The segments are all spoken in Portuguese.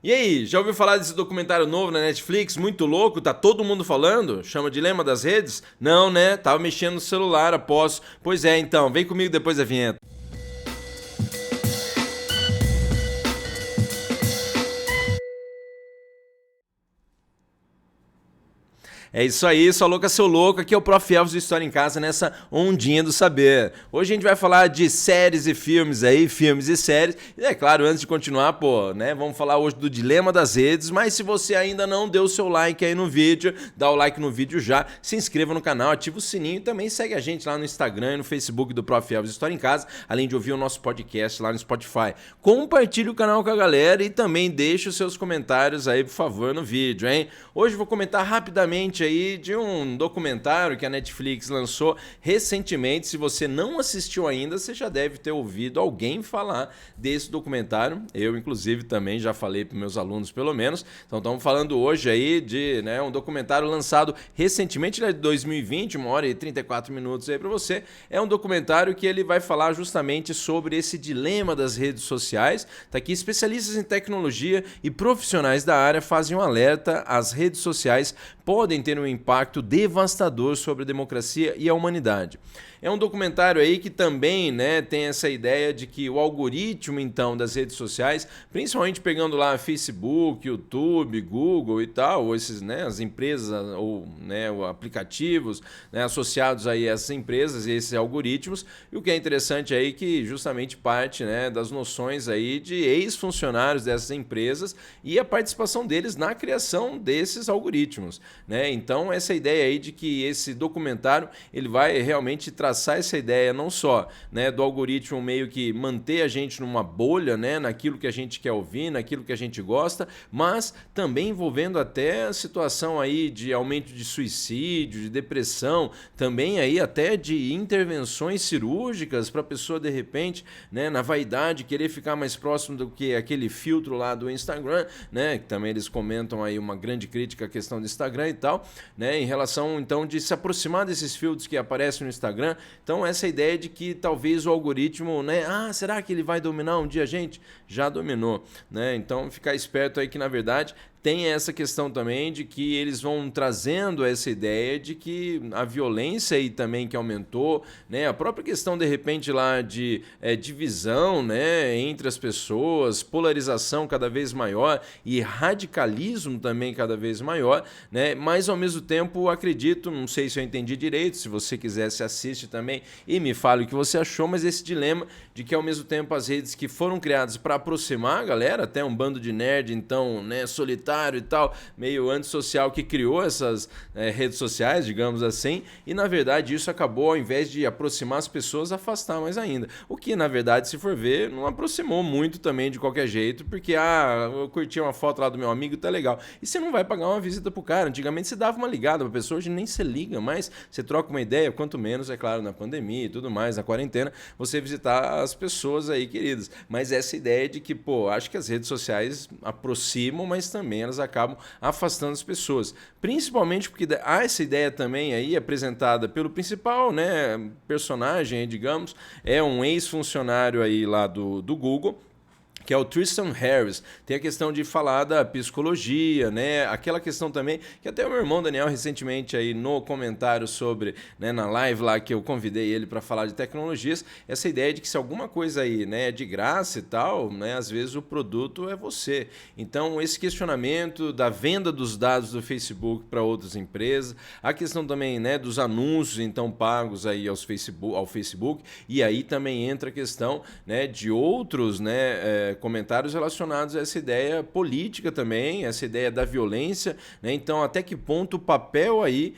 E aí, já ouviu falar desse documentário novo na Netflix? Muito louco, tá todo mundo falando? Chama Dilema das Redes? Não, né? Tava mexendo no celular após. Pois é, então, vem comigo depois da vinheta. É isso aí, sua louca, seu louco. Aqui é o Prof. Elvis do História em Casa nessa ondinha do saber. Hoje a gente vai falar de séries e filmes aí, filmes e séries. E é claro, antes de continuar, pô, né, vamos falar hoje do Dilema das Redes. Mas se você ainda não deu o seu like aí no vídeo, dá o like no vídeo já, se inscreva no canal, ativa o sininho e também segue a gente lá no Instagram e no Facebook do Prof. Elvis História em Casa, além de ouvir o nosso podcast lá no Spotify. Compartilhe o canal com a galera e também deixe os seus comentários aí, por favor, no vídeo, hein? Hoje eu vou comentar rapidamente aí de um documentário que a Netflix lançou recentemente. Se você não assistiu ainda, você já deve ter ouvido alguém falar desse documentário. Eu, inclusive, também já falei para meus alunos, pelo menos. Então, estamos falando hoje aí de um documentário lançado recentemente, ele é de 2020, 1h34 aí para você. É um documentário que ele vai falar justamente sobre esse dilema das redes sociais. Tá aqui, especialistas em tecnologia e profissionais da área fazem um alerta: as redes sociais podem ter um impacto devastador sobre a democracia e a humanidade. É um documentário aí que também, tem essa ideia de que o algoritmo, então, das redes sociais, principalmente pegando lá Facebook, YouTube, Google e tal, ou esses, as empresas ou aplicativos, associados aí a essas empresas e esses algoritmos. E o que é interessante aí que justamente parte, das noções aí de ex-funcionários dessas empresas e a participação deles na criação desses algoritmos, Então, essa ideia aí de que esse documentário ele vai realmente traçar essa ideia não só do algoritmo meio que manter a gente numa bolha, naquilo que a gente quer ouvir, naquilo que a gente gosta, mas também envolvendo até a situação aí de aumento de suicídio, de depressão, também aí até de intervenções cirúrgicas para a pessoa de repente, na vaidade, querer ficar mais próximo do que aquele filtro lá do Instagram, que também eles comentam aí uma grande crítica à questão do Instagram e tal, em relação então de se aproximar desses filtros que aparecem no Instagram. Então essa ideia de que talvez o algoritmo, será que ele vai dominar um dia a gente? Já dominou, Então ficar esperto aí que na verdade tem essa questão também de que eles vão trazendo essa ideia de que a violência aí também que aumentou, a própria questão de repente lá de divisão, entre as pessoas, polarização cada vez maior e radicalismo também cada vez maior, Mas ao mesmo tempo acredito, não sei se eu entendi direito, se você quiser se assiste também e me fale o que você achou, mas esse dilema de que ao mesmo tempo as redes que foram criadas para aproximar a galera, até um bando de nerd então, solitário e tal, meio antissocial que criou essas redes sociais, digamos assim, e na verdade isso acabou, ao invés de aproximar as pessoas, afastar mais ainda. O que na verdade, se for ver, não aproximou muito também de qualquer jeito, porque eu curti uma foto lá do meu amigo, tá legal. E você não vai pagar uma visita pro cara. Antigamente você dava uma ligada pra pessoa, hoje nem se liga mais, você troca uma ideia, quanto menos, é claro, na pandemia e tudo mais, na quarentena, você visitar as pessoas aí queridas. Mas essa ideia de que, acho que as redes sociais aproximam, mas também elas acabam afastando as pessoas. Principalmente porque há essa ideia também aí apresentada pelo principal, personagem, digamos, é um ex-funcionário aí lá do Google, que é o Tristan Harris. Tem a questão de falar da psicologia, aquela questão também, que até o meu irmão Daniel recentemente aí no comentário sobre, na live lá que eu convidei ele para falar de tecnologias, essa ideia de que se alguma coisa aí, é de graça e tal, às vezes o produto é você. Então, esse questionamento da venda dos dados do Facebook para outras empresas, a questão também, dos anúncios então pagos aí ao Facebook, e aí também entra a questão, de outros, comentários relacionados a essa ideia política também, essa ideia da violência, Então, até que ponto o papel aí,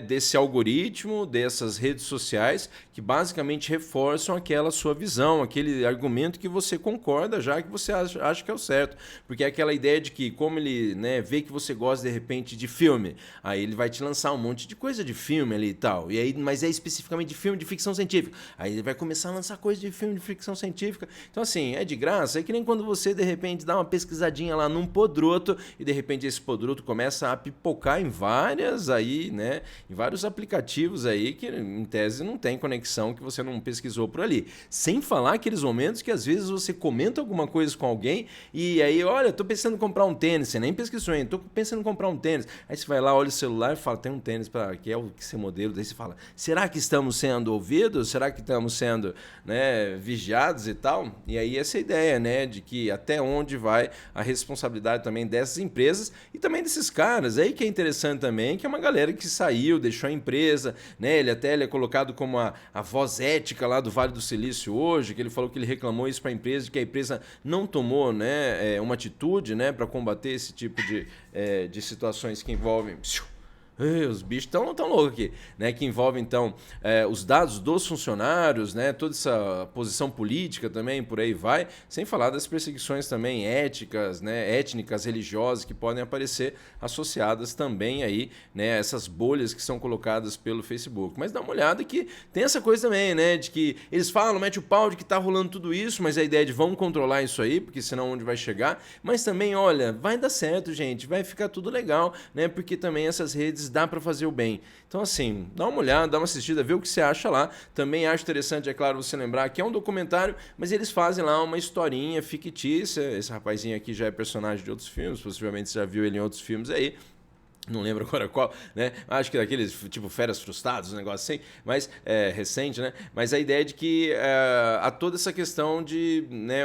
desse algoritmo, dessas redes sociais, que basicamente reforçam aquela sua visão, aquele argumento que você concorda já, que você acha que é o certo. Porque é aquela ideia de que, como ele vê que você gosta de repente de filme, aí ele vai te lançar um monte de coisa de filme ali e tal, e aí, mas é especificamente de filme de ficção científica. Aí ele vai começar a lançar coisa de filme de ficção científica. Então, assim, é de graça, é que nem nem quando você, de repente, dá uma pesquisadinha lá num podroto e, de repente, esse podroto começa a pipocar em várias aí, né? Em vários aplicativos aí que, em tese, não tem conexão, que você não pesquisou por ali. Sem falar aqueles momentos que, às vezes, você comenta alguma coisa com alguém e aí, olha, tô pensando em comprar um tênis, você nem pesquisou ainda, tô pensando em comprar um tênis. Aí você vai lá, olha o celular e fala, tem um tênis que é o que esse modelo. Daí você fala, será que estamos sendo ouvidos? Será que estamos sendo, né, vigiados e tal? E aí essa ideia, né, de que até onde vai a responsabilidade também dessas empresas e também desses caras. Aí que é interessante também, que é uma galera que saiu, deixou a empresa, né? Ele é colocado como a voz ética lá do Vale do Silício hoje, que ele falou que ele reclamou isso para a empresa, de que a empresa não tomou, né, uma atitude, né, para combater esse tipo de situações que envolvem... Os bichos estão tão loucos aqui, né? Que envolve, então, os dados dos funcionários, né? Toda essa posição política também, por aí vai, sem falar das perseguições também éticas, né? Étnicas, religiosas, que podem aparecer associadas também aí, né? Essas bolhas que são colocadas pelo Facebook. Mas dá uma olhada que tem essa coisa também, né? De que eles falam, mete o pau de que tá rolando tudo isso, mas a ideia de vamos controlar isso aí, porque senão onde vai chegar. Mas também, olha, vai dar certo, gente, vai ficar tudo legal, né? Porque também essas redes dá para fazer o bem. Então, assim, dá uma olhada, dá uma assistida, vê o que você acha lá. Também acho interessante, é claro, você lembrar que é um documentário, mas eles fazem lá uma historinha fictícia. Esse rapazinho aqui já é personagem de outros filmes, possivelmente você já viu ele em outros filmes aí. Não lembro agora qual, né? Acho que daqueles, tipo, Férias Frustradas, um negócio assim, mas recente, né? Mas a ideia de que há toda essa questão de, né,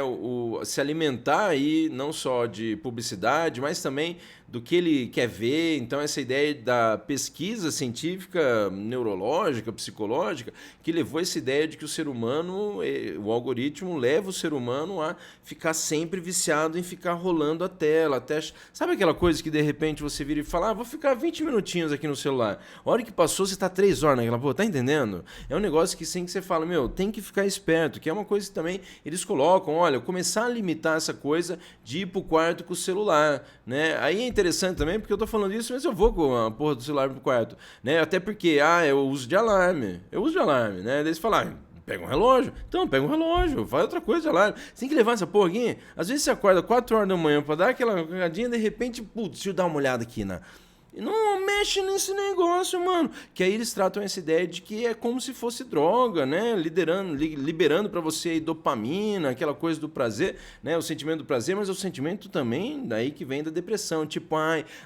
se alimentar aí, não só de publicidade, mas também do que ele quer ver. Então, essa ideia da pesquisa científica, neurológica, psicológica, que levou essa ideia de que o ser humano, o algoritmo, leva o ser humano a ficar sempre viciado em ficar rolando a tela. Até, sabe aquela coisa que, de repente, você vira e fala, vou ficar 20 minutinhos aqui no celular. A hora que passou, você tá 3 horas naquela porra, tá entendendo? É um negócio que sim, que você fala, meu, tem que ficar esperto, que é uma coisa que também eles colocam, olha, começar a limitar essa coisa de ir pro quarto com o celular, né? Aí é interessante também, porque eu tô falando isso, mas eu vou com a porra do celular pro quarto, né? Até porque, eu uso de alarme, né? Daí eles falam, pega um relógio. Então, pega um relógio, faz outra coisa lá. Você tem que levar essa porra aqui. Às vezes você acorda 4 horas da manhã pra dar aquela cagadinha, de repente, putz, deixa eu dar uma olhada aqui não mexe nesse negócio, mano. Que aí eles tratam essa ideia de que é como se fosse droga, né? Liberando pra você aí dopamina, aquela coisa do prazer, né? O sentimento do prazer, mas é o sentimento também daí que vem da depressão. Tipo,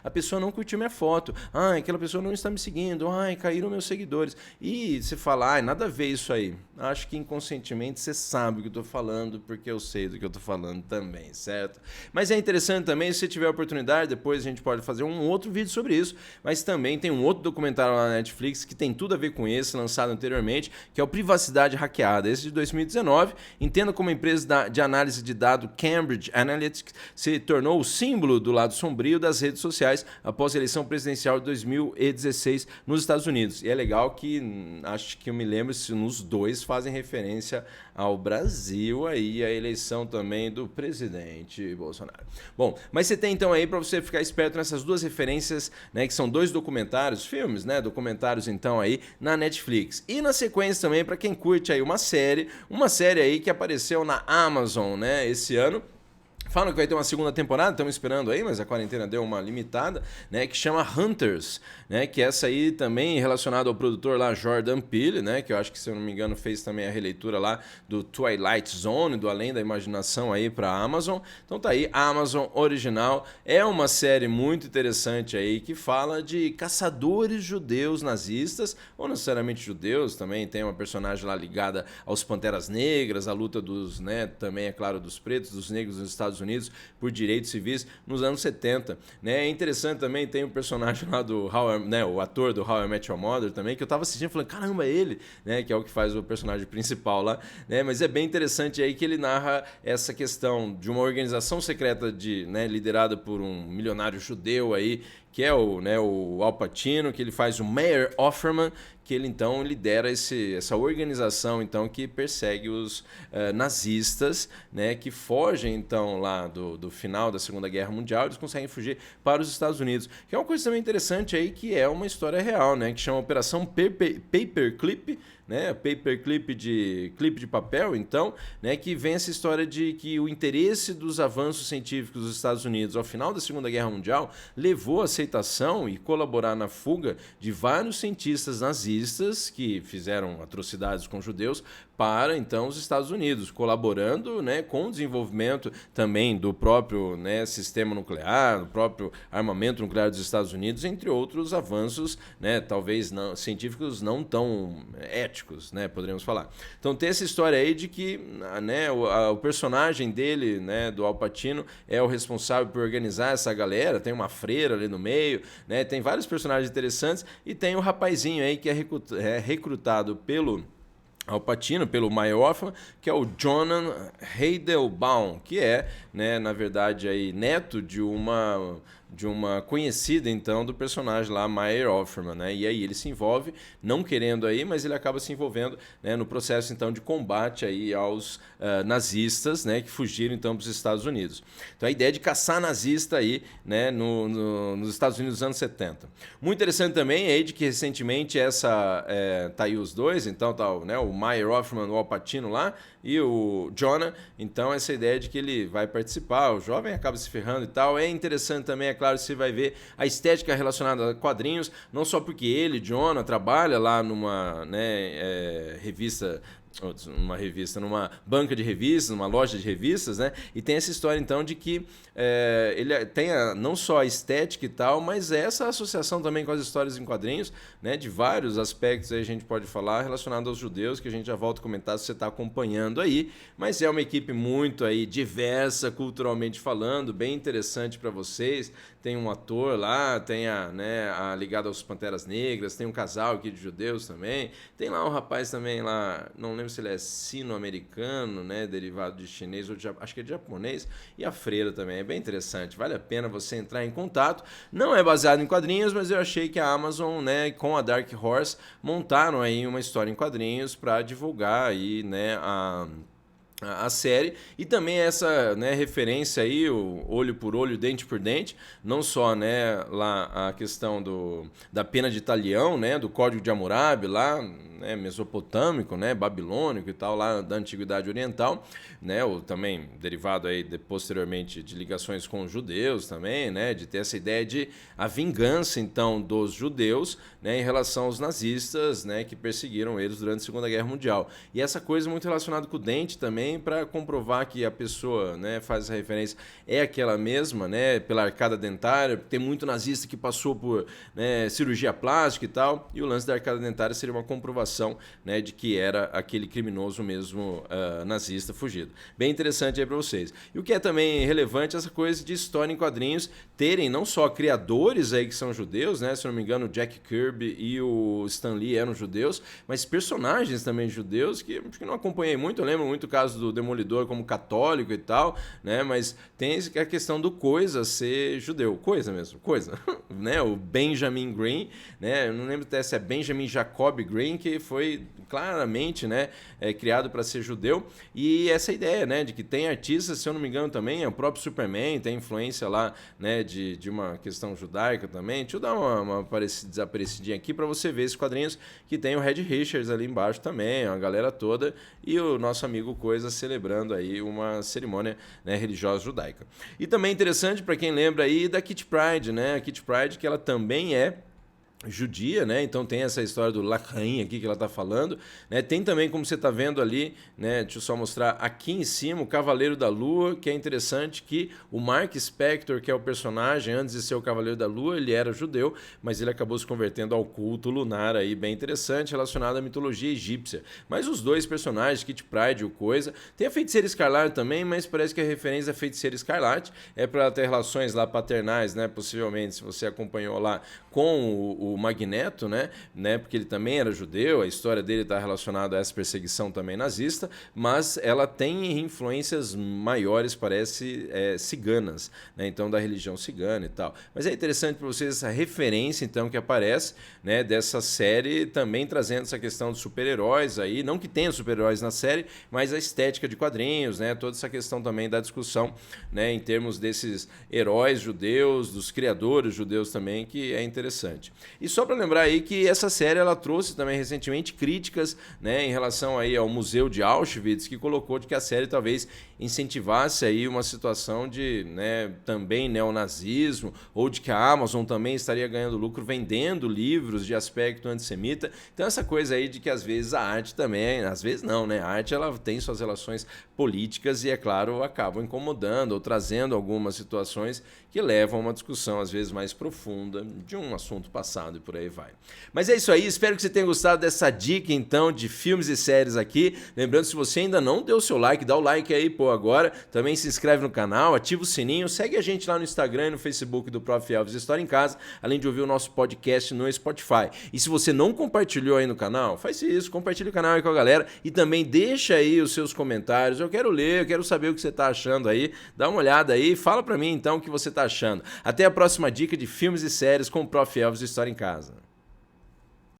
a pessoa não curtiu minha foto. Aquela pessoa não está me seguindo. Caíram meus seguidores. E você fala, nada a ver isso aí. Acho que inconscientemente você sabe o que eu tô falando, porque eu sei do que eu tô falando também, certo? Mas é interessante também, se você tiver a oportunidade, depois a gente pode fazer um outro vídeo sobre isso, mas também tem um outro documentário lá na Netflix que tem tudo a ver com esse, lançado anteriormente, que é o Privacidade Hackeada, esse de 2019. Entenda como a empresa de análise de dados Cambridge Analytica se tornou o símbolo do lado sombrio das redes sociais após a eleição presidencial de 2016 nos Estados Unidos. E é legal que, acho que eu me lembro se nos dois fazem referência ao Brasil, aí a eleição também do presidente Bolsonaro. Bom, mas você tem então aí para você ficar esperto nessas duas referências, né, que são dois documentários, filmes, né, documentários então aí na Netflix. E na sequência também para quem curte aí uma série aí que apareceu na Amazon, né, esse ano. Falam que vai ter uma segunda temporada, estamos esperando aí, mas a quarentena deu uma limitada, né? Que chama Hunters, né? Que essa aí também relacionada ao produtor lá, Jordan Peele, né? Que eu acho que, se eu não me engano, fez também a releitura lá do Twilight Zone, do Além da Imaginação aí para a Amazon. Então tá aí, Amazon original. É uma série muito interessante aí que fala de caçadores judeus nazistas, ou não necessariamente judeus, também tem uma personagem lá ligada aos Panteras Negras, a luta dos, né? Também, é claro, dos pretos, dos negros nos Estados Unidos por direitos civis nos anos 70, né? É interessante também, tem o personagem lá do né, o ator do How I Met Your Mother também, que eu tava assistindo e falando, caramba, é ele, né? Que é o que faz o personagem principal lá, né? Mas é bem interessante aí que ele narra essa questão de uma organização secreta né, liderada por um milionário judeu aí, que é o Al Pacino, que ele faz o Mayer Offerman, que ele então lidera essa organização então que persegue os nazistas, né, que fogem então lá do final da Segunda Guerra Mundial, eles conseguem fugir para os Estados Unidos, que é uma coisa também interessante aí, que é uma história real, né, que chama Operação Paperclip, né, paperclip de clipe de papel, então, né, que vem essa história de que o interesse dos avanços científicos dos Estados Unidos ao final da Segunda Guerra Mundial levou à aceitação e colaborar na fuga de vários cientistas nazistas que fizeram atrocidades com judeus para, então, os Estados Unidos, colaborando, né, com o desenvolvimento também do próprio, né, sistema nuclear, do próprio armamento nuclear dos Estados Unidos, entre outros avanços, né, talvez não, científicos não tão éticos, né, poderíamos falar. Então tem essa história aí de que, né, o personagem dele, né, do Al Pacino, é o responsável por organizar essa galera, tem uma freira ali no meio, né, tem vários personagens interessantes e tem o rapazinho aí que é recrutado pelo Al Pacino, pelo Maior Hoffman, que é o Jonan Heidelbaum, que é, né, na verdade, aí, neto de uma conhecida, então, do personagem lá, Maier Hoffman, né? E aí ele se envolve, não querendo aí, mas ele acaba se envolvendo, né, no processo, então, de combate aí aos nazistas, né, que fugiram, então, para os Estados Unidos. Então, a ideia de caçar nazista aí, né, nos Estados Unidos dos anos 70. Muito interessante também é de que, recentemente, tá aí os dois, então, tá, né, o Maier Hoffman, o Al Pacino lá, e o Jonah, então, essa ideia de que ele vai participar, o jovem acaba se ferrando e tal. É interessante também, é claro, você vai ver a estética relacionada a quadrinhos, não só porque ele, Jonah, trabalha lá numa, né, numa banca de revistas, numa loja de revistas, né? E tem essa história, então, de que ele tem não só a estética e tal, mas essa associação também com as histórias em quadrinhos, né? De vários aspectos aí a gente pode falar relacionado aos judeus, que a gente já volta a comentar se você está acompanhando aí. Mas é uma equipe muito aí diversa, culturalmente falando, bem interessante para vocês. Tem um ator lá, tem a ligada aos Panteras Negras, tem um casal aqui de judeus também, tem lá um rapaz também lá, não lembro se ele é sino-americano, né, derivado de chinês ou acho que é de japonês, e a freira também, é bem interessante, vale a pena você entrar em contato. Não é baseado em quadrinhos, mas eu achei que a Amazon, né, com a Dark Horse, montaram aí uma história em quadrinhos para divulgar aí, né, a série, e também essa, né, referência aí, o olho por olho, dente por dente, não só, né, lá a questão da pena de talião, né, do Código de Hammurabi lá, né, mesopotâmico, né, babilônico e tal, lá da Antiguidade Oriental, né, ou também derivado aí posteriormente de ligações com os judeus também, né, de ter essa ideia de a vingança, então, dos judeus, né, em relação aos nazistas, né, que perseguiram eles durante a Segunda Guerra Mundial. E essa coisa muito relacionada com o dente também, para comprovar que a pessoa, né, faz essa referência, é aquela mesma, né, pela arcada dentária. Tem muito nazista que passou por, né, cirurgia plástica e tal, e o lance da arcada dentária seria uma comprovação, né, de que era aquele criminoso mesmo nazista fugido. Bem interessante aí para vocês. E o que é também relevante é essa coisa de história em quadrinhos terem não só criadores aí que são judeus, né, se não me engano o Jack Kirby e o Stan Lee eram judeus, mas personagens também judeus que acho que não acompanhei muito. Eu lembro muito o caso do Demolidor como católico e tal, né? Mas tem a questão do Coisa ser judeu, Coisa mesmo, Coisa, né? O Benjamin Green, né? Eu não lembro até se é Benjamin Jacob Green, que foi claramente, né, criado para ser judeu, e essa ideia, né, de que tem artistas, se eu não me engano também, é o próprio Superman, tem influência lá, né, de uma questão judaica também. Deixa eu dar uma desaparecidinha aqui para você ver esses quadrinhos que tem o Red Richards ali embaixo também, a galera toda, e o nosso amigo Coisa celebrando aí uma cerimônia, né, religiosa judaica. E também interessante para quem lembra aí da Kitty Pryde, né, a Kitty Pryde, que ela também é judia, né? Então tem essa história do Lacaim aqui que ela está falando, né? Tem também, como você está vendo ali, né? Deixa eu só mostrar aqui em cima, o Cavaleiro da Lua, que é interessante que o Mark Spector, que é o personagem, antes de ser o Cavaleiro da Lua, ele era judeu, mas ele acabou se convertendo ao culto lunar aí, bem interessante, relacionado à mitologia egípcia. Mas os dois personagens, Kitty Pryde e o Coisa, tem a Feiticeira Escarlate também, mas parece que a referência da Feiticeira Escarlate é para ter relações lá paternais, né? Possivelmente, se você acompanhou lá com o Magneto, né? Porque ele também era judeu, a história dele está relacionada a essa perseguição também nazista, mas ela tem influências maiores, parece, ciganas, né? Então da religião cigana e tal. Mas é interessante para vocês essa referência, então, que aparece, né, dessa série, também trazendo essa questão dos super-heróis aí, não que tenha super-heróis na série, mas a estética de quadrinhos, né? Toda essa questão também da discussão, né, em termos desses heróis judeus, dos criadores judeus também, que é interessante. E só para lembrar aí que essa série ela trouxe também recentemente críticas, né, em relação aí ao Museu de Auschwitz, que colocou de que a série talvez incentivasse aí uma situação de, né, também neonazismo, ou de que a Amazon também estaria ganhando lucro vendendo livros de aspecto antissemita. Então essa coisa aí de que às vezes a arte também, às vezes não, né? A arte ela tem suas relações políticas e, é claro, acabam incomodando ou trazendo algumas situações que levam a uma discussão às vezes mais profunda de um assunto passado e por aí vai. Mas é isso aí, espero que você tenha gostado dessa dica então de filmes e séries aqui. Lembrando, se você ainda não deu o seu like, dá o like aí, pô, agora. Também se inscreve no canal, ativa o sininho, segue a gente lá no Instagram e no Facebook do Prof. Elvis História em Casa, além de ouvir o nosso podcast no Spotify. E se você não compartilhou aí no canal, faz isso, compartilha o canal aí com a galera e também deixa aí os seus comentários. Eu quero ler, eu quero saber o que você tá achando aí. Dá uma olhada aí, fala pra mim então o que você tá achando. Até a próxima dica de filmes e séries com o Prof. Elvis História em Casa.